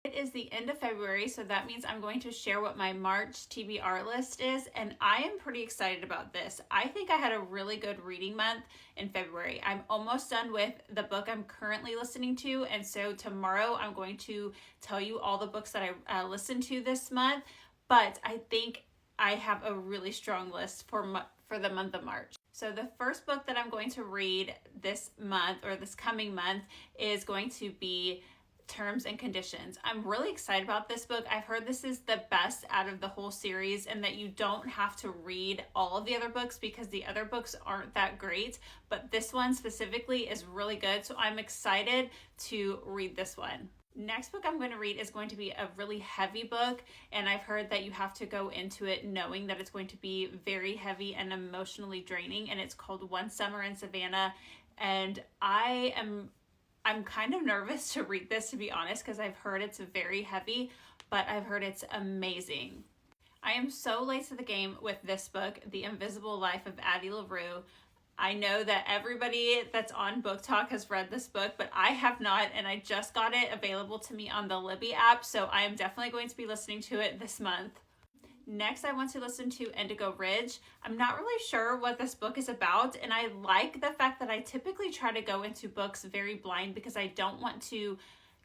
It is the end of February, so that means I'm going to share what my March TBR list is, and I am pretty excited about this. I think I had a really good reading month in February. I'm almost done with the book I'm currently listening to, and so tomorrow I'm going to tell you all the books that I listened to this month, but I think I have a really strong list for the month of March. So the first book that I'm going to read this month, or this coming month, is going to be Terms and Conditions. I'm really excited about this book. I've heard this is the best out of the whole series, and that you don't have to read all of the other books because the other books aren't that great, but this one specifically is really good. So I'm excited to read this one. Next book I'm going to read is going to be a really heavy book, and I've heard that you have to go into it knowing that it's going to be very heavy and emotionally draining, and it's called One Summer in Savannah. And I'm kind of nervous to read this, to be honest, because I've heard it's very heavy, but I've heard it's amazing. I am so late to the game with this book, The Invisible Life of Addie LaRue. I know that everybody that's on Book Talk has read this book, but I have not, and I just got it available to me on the Libby app, so I am definitely going to be listening to it this month. Next, I want to listen to Indigo Ridge. I'm not really sure what this book is about, and I like the fact that I typically try to go into books very blind because I don't want to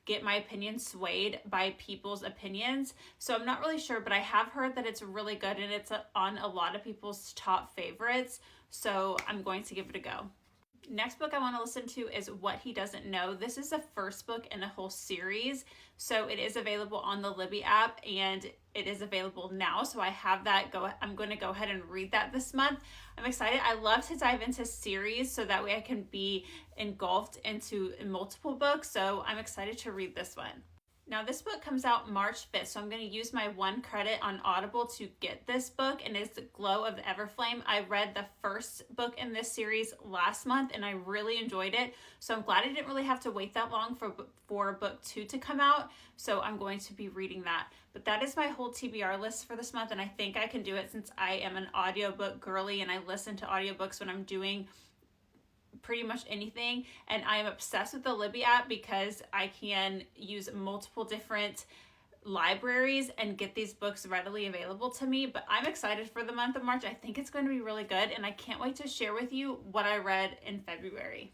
get my opinion swayed by people's opinions. So I'm not really sure, but I have heard that it's really good and it's on a lot of people's top favorites. So I'm going to give it a go. Next book I want to listen to is What He Doesn't Know. This is the first book in a whole series, so it is available on the Libby app, and it is available now, so I have that. I'm going to go ahead and read that this month. I'm excited. I love to dive into series so that way I can be engulfed into multiple books, so I'm excited to read this one. Now, this book comes out March 5th, so I'm going to use my 1 credit on Audible to get this book, and it's Glow of the Everflame. I read the first book in this series last month, and I really enjoyed it, so I'm glad I didn't really have to wait that long for book 2 to come out, so I'm going to be reading that. But that is my whole TBR list for this month, and I think I can do it since I am an audiobook girly, and I listen to audiobooks when I'm doing pretty much anything, and I am obsessed with the Libby app because I can use multiple different libraries and get these books readily available to me. But I'm excited for the month of March. I think it's going to be really good, and I can't wait to share with you what I read in February.